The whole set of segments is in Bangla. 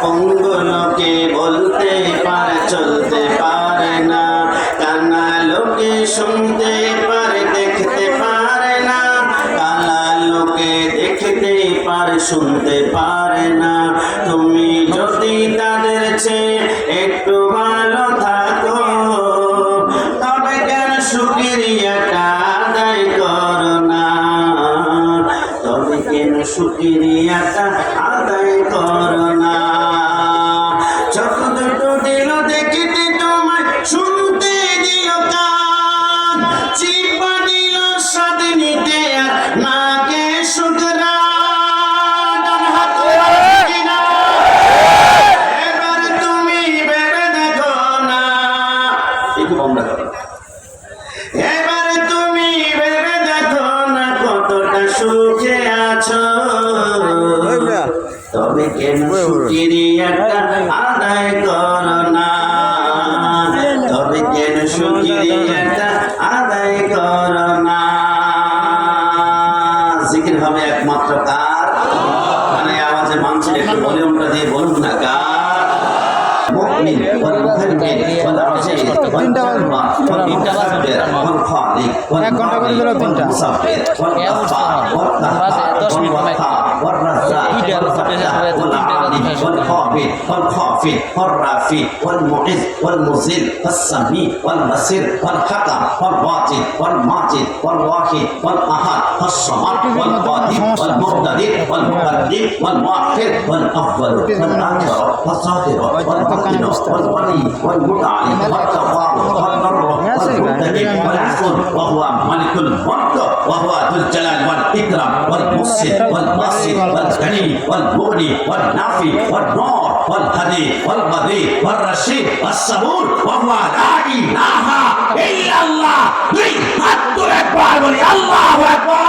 পঙ্গুলোকে বলতে পারে চলতে পারে না, কানা লোকে শুনতে পারে দেখতে পারে না, কালা লোকে দেখতে পারে শুনতে পারে না। তুমি যদি তাদের চেয়ে একটু ভালো থাকো, তবে কেন শুকরিয়াটা আদায় করো না? তবে কেন শুকরিয়াটা আদায় করো না? চোখ দুটো দিল দেখতে তোমায়, শুনতে দিল কান, চিপা দিল স্বাদ নিতে আর নাকে শুকরান। এবার তুমি ভেবে দেখো না, একটু কম দেখো, এবার তুমি ভেবে দেখো না কতটা সুখে আছো, তবে কেন শুকরিয়াটা আদায় করো না? তবে কেন শুকরিয়াটা আদায় করো না? জিকির হবে একমাত্র কার? মানে আওয়াজে মানছেন, একটু ভলিউমটা দিয়ে বলুন না কার? মুমিন ওয়াল মুহাইমিন ওয়াল আজিজ ওয়াল জাব্বার ওয়াল মুতাকাব্বির ওয়াল খালিক ওয়াল মালিক ওয়াল মুসাব্বির ওয়াল গফফার ওয়াল কাহ্হার ওয়াল ওয়াহাব ওয়াল রাজ্জাক ওয়াল ফাত্তাহ ওয়াল আলিম ওয়াল খাবির ওয়াল খাফির ওয়াল রাফি ওয়াল মুইজ ওয়াল মুযিল ওয়াস সামি ওয়াল বাসির ওয়াল হাকাম ওয়াল ওয়াজিদ ওয়াল মাজিদ ওয়াল ওয়াহিদ ওয়াল আহাদ ওয়াস সামাদ ওয়াল কাদির ওয়াল মুqtadir ওয়াল মুqaddim ওয়াল মুআখির ওয়াল আফদাল ওয়াল আখির ওয়াস সাহির ওয়াল والولي والمتعلي والتواب والبر والمتقي والعفو وهو ملك الملك وهو ذو الجلال والإكرام والمحسن والباسط والغني والمغني والنافي والنور والهدي والبديع والرشيد والصبور وهو لا إله إلا الله. حد أكبر ولي الله أكبر.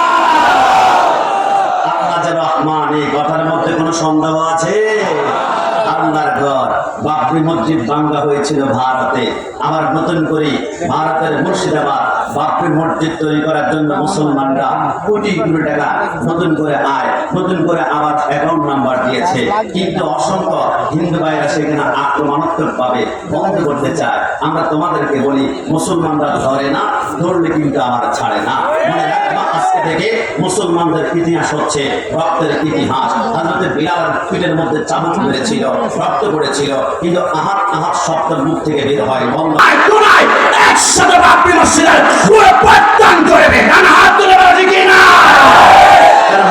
আল্লাহ যে রহমান, এই কথার মধ্যে কোনো সন্দেহ আছে? আল্লাহর ঘর বাবরি মসজিদ ভাঙ্গা হয়েছিল ভারতে, আবার নতুন করে ভারতের মুর্শিদাবাদ বাবরি মসজিদ তৈরি করার জন্য মুসলমানরা কোটি কোটি টাকা নতুন করে নতুন করে আবার অ্যাকাউন্ট নাম্বার দিয়েছে, কিন্তু অসংখ্য হিন্দু ভাইরা সেখানে আক্রমণাত্মক ভাবে বন্ধ করতে চায়। আমরা তোমাদেরকে বলি, মুসলমানরা ধরে না, ধরলে কিন্তু আমার ছাড়ে না। মনে রাখবা, আজকে থেকে মুসলমানদের ইতিহাস হচ্ছে রক্তের ইতিহাস। হযরত বিলাল পিঠের মধ্যে চাবুক মেরেছিল, রক্ত পড়েছিল, কিন্তু আহাত আহাত শব্দ মুখ থেকে বের হয় বন্ধ। একসাথে বাবরি মসজিদের পুরো পতন করবে, কারণ হাত তুলে বলা ঠিক না।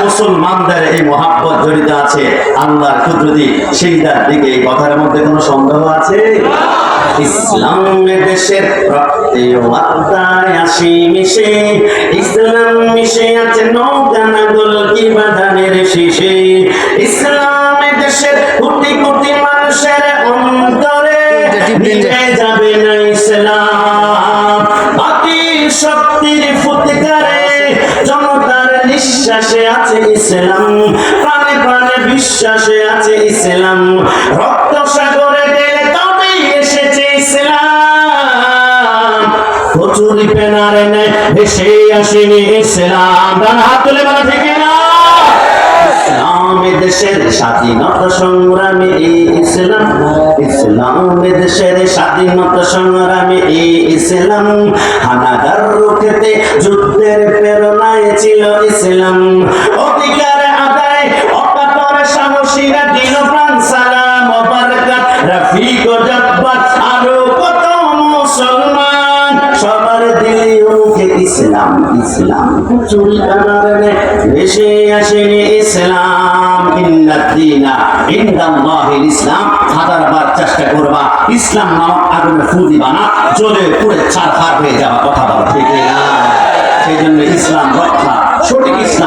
মুসলমানদের এই মহাব্বত জড়িত আছে আল্লাহর কুদরতি সেইটার দিকে। এই কথার মধ্যে কোনো সন্দেহ আছে? ইসলামের দেশের রক্তে আত্মায় আসি মিশে, ইসলাম মিশে আছে নৌকা নাগল কি বাঁধানের শীষে, ইসলামের দেশের কোটি কোটি মানুষের অন্তরে মিলে যাবে না ইসলাম। বাতিল শক্তির ফুৎকারে জনতার নিঃশ্বাসে আছে ইসলাম, প্রাণে প্রাণে বিশ্বাসে আছে ইসলাম। রক্ত সাগরে গেলে তবেই এসেছে ইসলাম, কচুরি পেনারে নেয় ভেসে আসেনি ইসলাম। ডান হাত তুলে বলা ঠিক না? ইসলামের দেশের স্বাধীনতা সংগ্রামী ইসলাম, ইসলামের দেশের স্বাধীনতা সংগ্রামী ইসলাম। হানাদার রুখতে যুদ্ধের প্রেরণায় ছিল ইসলাম, অধিকার আদায় অকাতর সাহসীরা দিল প্রাণ সালাম ও বারাকাত। রফিক ও জব্বার আরো কত মুসলমান, সবার দিলে মুখে ইসলাম ইসলাম, চুরি কানারে ভেসে আসেনি ইসলাম। ইন্নাদ-দীনা ইনদাল্লাহিল ইসলাম। হাজারবার চেষ্টা করবা, ইসলাম নামক আগুনে ফু দিবা না, জ্বলে পুড়ে ছারখার হয়ে যাওয়া। কথা বলা ঠিক না? সেই জন্য ইসলাম রক্ষা, সঠিক ইসলাম